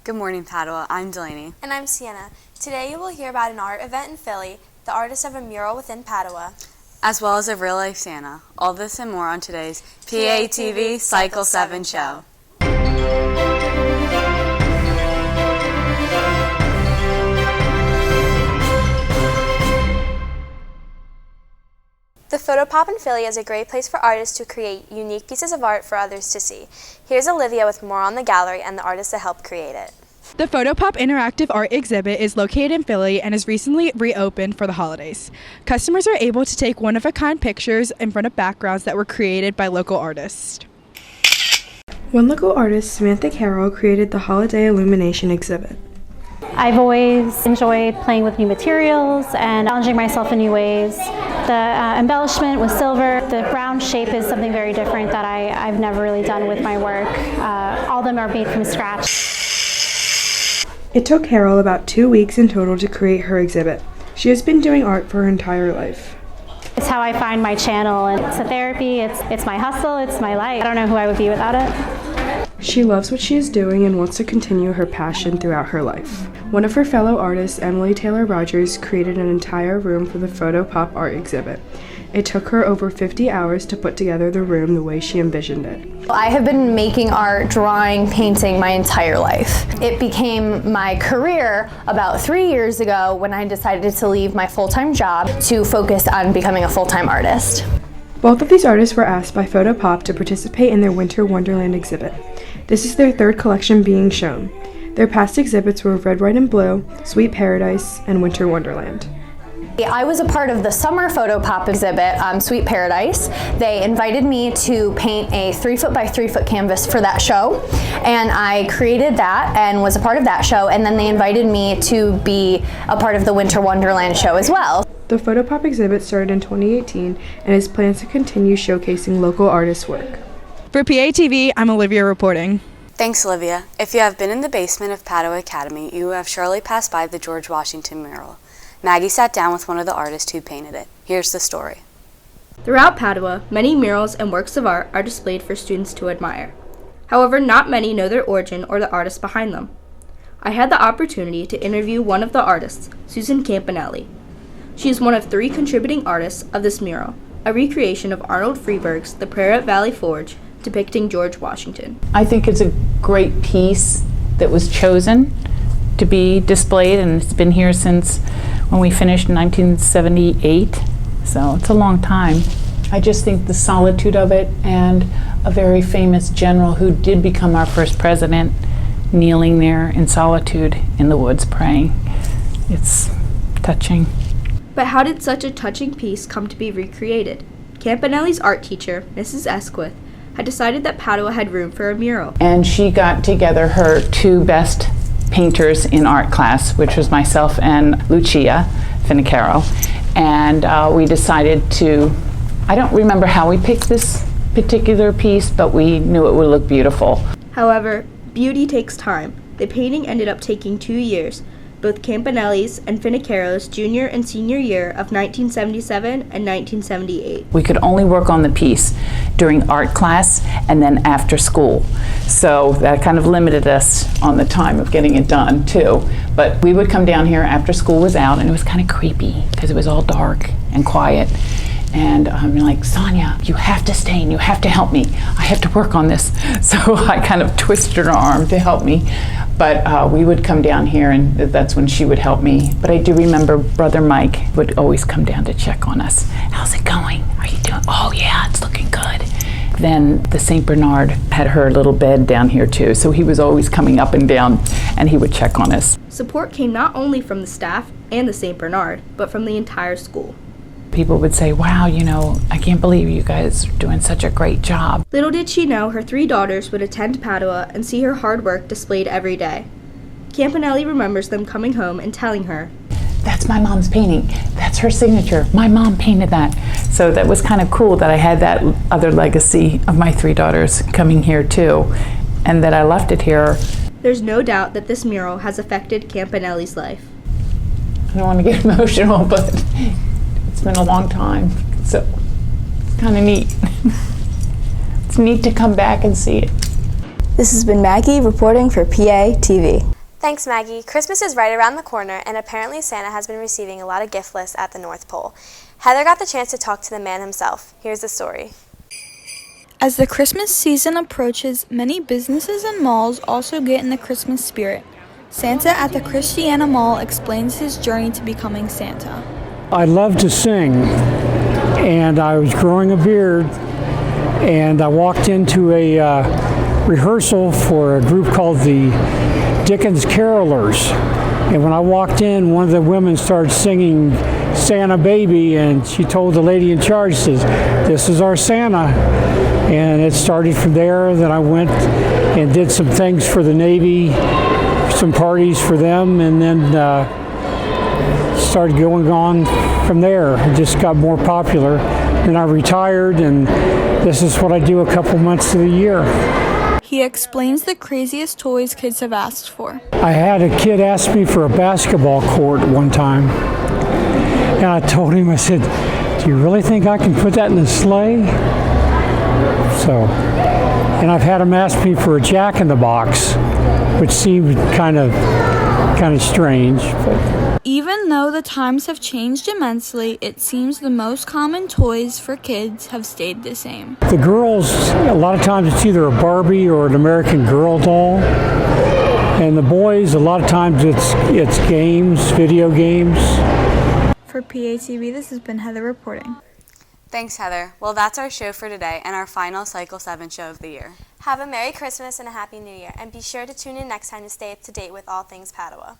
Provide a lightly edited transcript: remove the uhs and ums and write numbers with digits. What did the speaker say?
Good morning, Padua. I'm Delaney. And I'm Sienna. Today you will hear about an art event in Philly, the artist of a mural within Padua, as well as a real-life Santa. All this and more on today's PATV Cycle 7 show. The Photopop in Philly is a great place for artists to create unique pieces of art for others to see. Here's Olivia with more on the gallery and the artists that helped create it. The Photopop Interactive Art Exhibit is located in Philly and is recently reopened for the holidays. Customers are able to take one-of-a-kind pictures in front of backgrounds that were created by local artists. One local artist, Samantha Carroll, created the Holiday Illumination exhibit. I've always enjoyed playing with new materials and challenging myself in new ways. The embellishment with silver, the round shape is something very different that I've never really done with my work. All of them are made from scratch. It took Carol about 2 weeks in total to create her exhibit. She has been doing art for her entire life. It's how I find my channel, and it's a therapy, it's my hustle, it's my life. I don't know who I would be without it. She loves what she is doing and wants to continue her passion throughout her life. One of her fellow artists, Emily Taylor Rogers, created an entire room for the Photopop art exhibit. It took her over 50 hours to put together the room the way she envisioned it. I have been making art, drawing, painting my entire life. It became my career about 3 years ago when I decided to leave my full-time job to focus on becoming a full-time artist. Both of these artists were asked by Photopop to participate in their Winter Wonderland exhibit. This is their third collection being shown. Their past exhibits were Red, White, and Blue, Sweet Paradise, and Winter Wonderland. I was a part of the summer Photopop exhibit, Sweet Paradise. They invited me to paint a 3-foot by 3-foot canvas for that show, and I created that and was a part of that show, and then they invited me to be a part of the Winter Wonderland show as well. The Photopop exhibit started in 2018 and is planned to continue showcasing local artists' work. For PATV, I'm Olivia reporting. Thanks, Olivia. If you have been in the basement of Padua Academy, you have surely passed by the George Washington mural. Maggie sat down with one of the artists who painted it. Here's the story. Throughout Padua, many murals and works of art are displayed for students to admire. However, not many know their origin or the artist behind them. I had the opportunity to interview one of the artists, Susan Campanelli. She is one of 3 contributing artists of this mural, a recreation of Arnold Freeberg's The Prayer at Valley Forge, depicting George Washington. I think it's a great piece that was chosen to be displayed, and it's been here since when we finished in 1978, so it's a long time. I just think the solitude of it, and a very famous general who did become our first president kneeling there in solitude in the woods praying. It's touching. But how did such a touching piece come to be recreated? Campanelli's art teacher, Mrs. Esquith, had decided that Padua had room for a mural. And she got together her 2 best painters in art class, which was myself and Lucia Finicaro, and we decided to, I don't remember how we picked this particular piece, but we knew it would look beautiful. However, beauty takes time. The painting ended up taking 2 years, both Campanelli's and Finicaro's junior and senior year of 1977 and 1978. We could only work on the piece during art class and then after school. So that kind of limited us on the time of getting it done too. But we would come down here after school was out, and it was kind of creepy because it was all dark and quiet. And I'm like, Sonia, you have to stay and you have to help me. I have to work on this. So I kind of twisted her arm to help me. But we would come down here, and that's when she would help me. But I do remember Brother Mike would always come down to check on us. How's it going? Are you doing? Oh yeah, it's looking good. Then the St. Bernard had her little bed down here too. So he was always coming up and down, and he would check on us. Support came not only from the staff and the St. Bernard, but from the entire school. People would say, wow, I can't believe you guys are doing such a great job. Little did she know her 3 daughters would attend Padua and see her hard work displayed every day. Campanelli remembers them coming home and telling her, that's my mom's painting. That's her signature. My mom painted that. So that was kind of cool that I had that other legacy of my 3 daughters coming here too, and that I left it here. There's no doubt that this mural has affected Campanelli's life. I don't want to get emotional, but it's been a long time, so it's kind of neat. It's neat to come back and see it. This has been Maggie reporting for PA TV. Thanks, Maggie. Christmas is right around the corner, and apparently Santa has been receiving a lot of gift lists at the North Pole. Heather got the chance to talk to the man himself. Here's the story. As the Christmas season approaches, many businesses and malls also get in the Christmas spirit. Santa at the Christiana Mall explains his journey to becoming Santa. I love to sing, and I was growing a beard, and I walked into a rehearsal for a group called the Dickens Carolers. And when I walked in, one of the women started singing Santa Baby, and she told the lady in charge, says, "This is our Santa." And it started from there. Then I went and did some things for the Navy, some parties for them, and then started going on from there. It just got more popular. Then I retired, and this is what I do a couple months of the year. He explains the craziest toys kids have asked for. I had a kid ask me for a basketball court one time, and I told him, I said, "Do you really think I can put that in the sleigh?" So, and I've had him ask me for a Jack-in-the-Box, which seemed kind of strange. But Even though the times have changed immensely, it seems the most common toys for kids have stayed the same. the girls, a lot of times it's either a Barbie or an American Girl doll, and the boys, a lot of times it's games, video games. For PATV, this has been Heather reporting. Thanks, Heather. Well, that's our show for today and our final Cycle 7 show of the year. Have a Merry Christmas and a Happy New Year, and be sure to tune in next time to stay up to date with all things Padua.